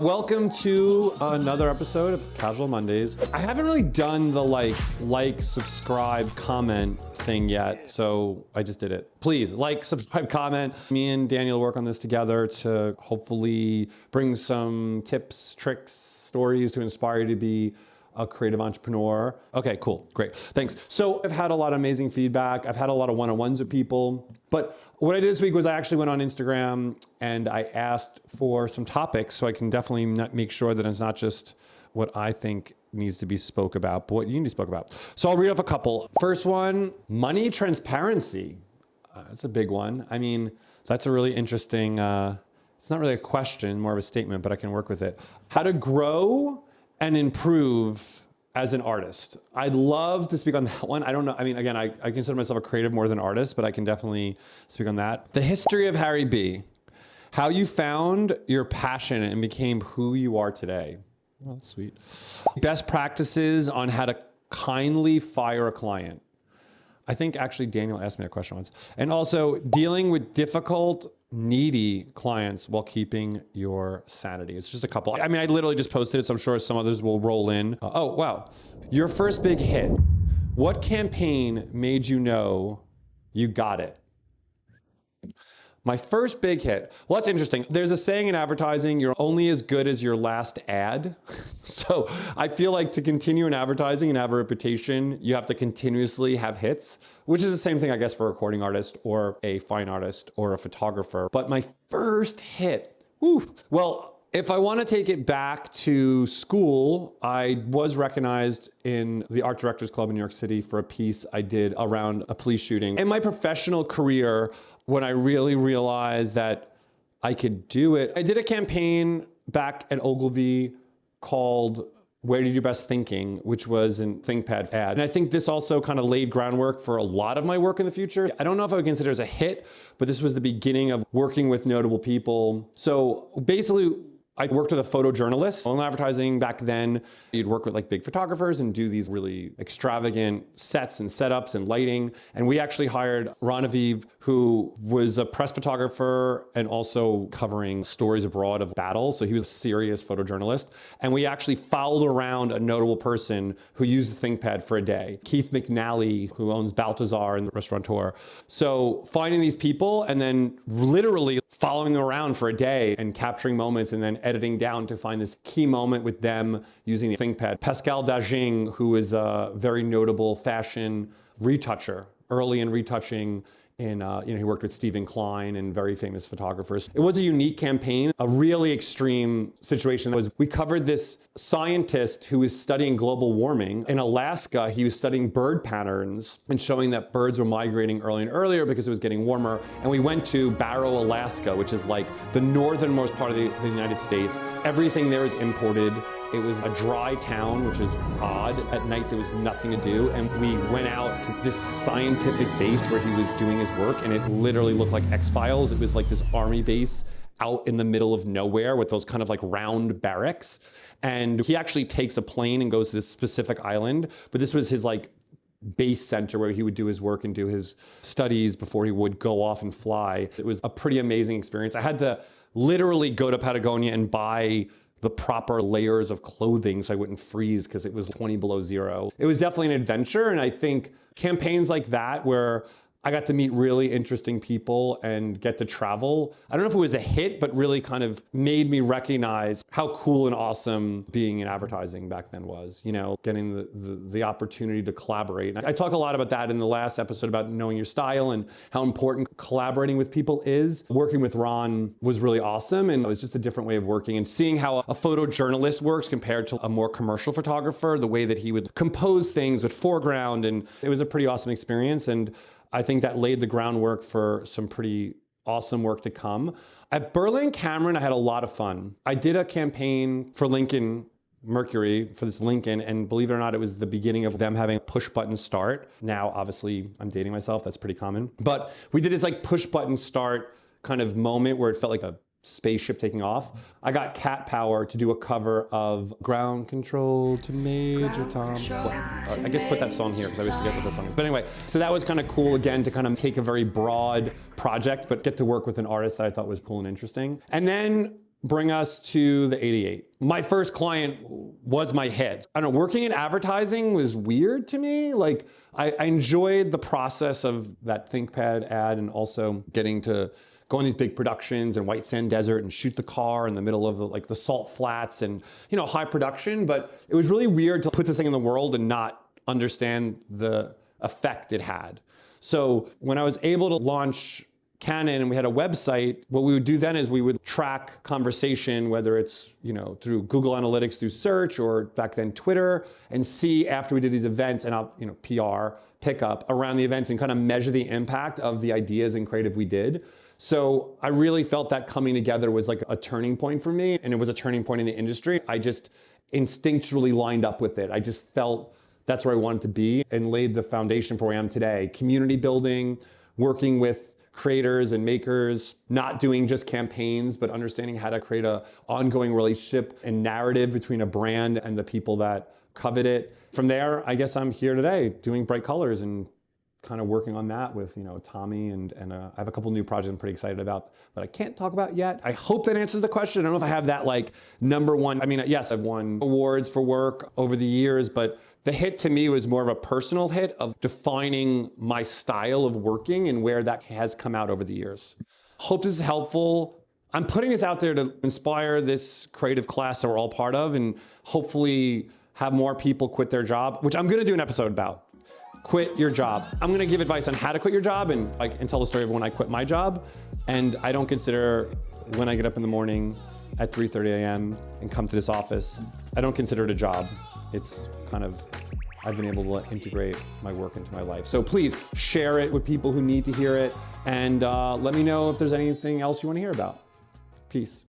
Welcome to another episode of Casual Mondays. I haven't really done the like, subscribe, comment thing yet, so I just did it. Please like, subscribe, comment. Me and Daniel work on this together to hopefully bring some tips, tricks, stories to inspire you to be a creative entrepreneur. Okay, cool, great, thanks. So I've had a lot of amazing feedback. I've had a lot of one-on-ones with people, but what I did this week was I actually went on Instagram and I asked for some topics so I can definitely make sure that it's not just what I think needs to be spoke about, but what you need to spoke about. So I'll read off a couple. First one, money transparency. That's a big one. I mean, that's a really interesting, it's not really a question, more of a statement, but I can work with it. How to grow and improve as an artist. I'd love to speak on that one. I don't know, I mean, again, I consider myself a creative more than an artist, but I can definitely speak on that. The history of Harry B. How you found your passion and became who you are today. Oh, that's sweet. Best practices on how to kindly fire a client. I think actually Daniel asked me that question once. And also dealing with difficult, needy clients while keeping your sanity. It's just a couple. I mean, I literally just posted it, so I'm sure some others will roll in. Oh, wow. Your first big hit. What campaign made you know you got it? My first big hit. Well, that's interesting. There's a saying in advertising, you're only as good as your last ad. So I feel like to continue in advertising and have a reputation, you have to continuously have hits, which is the same thing, I guess, for a recording artist or a fine artist or a photographer. But my first hit, well, if I want to take it back to school, I was recognized in the Art Directors Club in New York City for a piece I did around a police shooting. In my professional career, when I really realized that I could do it, I did a campaign back at Ogilvy called Where Did Your Best Thinking, which was an ThinkPad ad. And I think this also kind of laid groundwork for a lot of my work in the future. I don't know if I would consider it as a hit, but this was the beginning of working with notable people. So basically, I worked with a photojournalist. On advertising back then, you'd work with like big photographers and do these really extravagant sets and setups and lighting. And we actually hired Ron Aviv, who was a press photographer and also covering stories abroad of battles. So he was a serious photojournalist. And we actually followed around a notable person who used the ThinkPad for a day. Keith McNally, who owns Balthazar and the restaurateur. So finding these people and then literally following them around for a day and capturing moments and then editing down to find this key moment with them using the ThinkPad. Pascal Dajing, who is a very notable fashion retoucher, early in retouching. He worked with Stephen Klein and very famous photographers. It was a unique campaign, a really extreme situation. We covered this scientist who was studying global warming. In Alaska, he was studying bird patterns and showing that birds were migrating earlier and earlier because it was getting warmer. And we went to Barrow, Alaska, which is like the northernmost part of the United States. Everything there is imported. It was a dry town, which is odd. At night, there was nothing to do. And we went out to this scientific base where he was doing his work, and it literally looked like X-Files. It was like this army base out in the middle of nowhere with those kind of like round barracks. And he actually takes a plane and goes to this specific island. But this was his like base center where he would do his work and do his studies before he would go off and fly. It was a pretty amazing experience. I had to literally go to Patagonia and buy the proper layers of clothing so I wouldn't freeze because it was 20 below zero. It was definitely an adventure, and I think campaigns like that where I got to meet really interesting people and get to travel. I don't know if it was a hit, but really kind of made me recognize how cool and awesome being in advertising back then was, getting the opportunity to collaborate. And I talk a lot about that in the last episode about knowing your style and how important collaborating with people is. Working with Ron was really awesome, and it was just a different way of working, and seeing how a photojournalist works compared to a more commercial photographer, the way that he would compose things with foreground, and it was a pretty awesome experience. And I think that laid the groundwork for some pretty awesome work to come. At Berlin Cameron, I had a lot of fun. I did a campaign for Lincoln Mercury, for this Lincoln, and believe it or not, it was the beginning of them having a push button start. Now, obviously, I'm dating myself, that's pretty common. But we did this like push button start kind of moment where it felt like a spaceship taking off. I got Cat Power to do a cover of Ground Control to Major Tom. I guess put that song here because I always forget what the song is. But anyway, so that was kind of cool again to kind of take a very broad project, but get to work with an artist that I thought was cool and interesting. And then bring us to the 88. My first client was my hit. I don't know, working in advertising was weird to me. Like, I enjoyed the process of that ThinkPad ad and also getting to go on these big productions in White Sand Desert and shoot the car in the middle of the salt flats and, high production. But it was really weird to put this thing in the world and not understand the effect it had. So when I was able to launch Canon and we had a website, what we would do then is we would track conversation, whether it's through Google Analytics, through search, or back then Twitter, and see after we did these events and PR pickup around the events and kind of measure the impact of the ideas and creative we did. So I really felt that coming together was like a turning point for me, and it was a turning point in the industry. I just instinctually lined up with it. I just felt that's where I wanted to be and laid the foundation for where I am today. Community building, working with creators and makers, not doing just campaigns, but understanding how to create an ongoing relationship and narrative between a brand and the people that covet it. From there, I guess I'm here today doing Bright Colors and kind of working on that with Tommy and I have a couple new projects I'm pretty excited about, but I can't talk about yet. I hope that answers the question. I don't know if I have that number one. I mean, yes, I've won awards for work over the years, but the hit to me was more of a personal hit of defining my style of working and where that has come out over the years. Hope this is helpful. I'm putting this out there to inspire this creative class that we're all part of and hopefully have more people quit their job, which I'm gonna do an episode about. Quit your job. I'm gonna give advice on how to quit your job and tell the story of when I quit my job. And I don't consider when I get up in the morning at 3:30 a.m. and come to this office, I don't consider it a job. It's kind of, I've been able to integrate my work into my life. So please share it with people who need to hear it and let me know if there's anything else you want to hear about. Peace.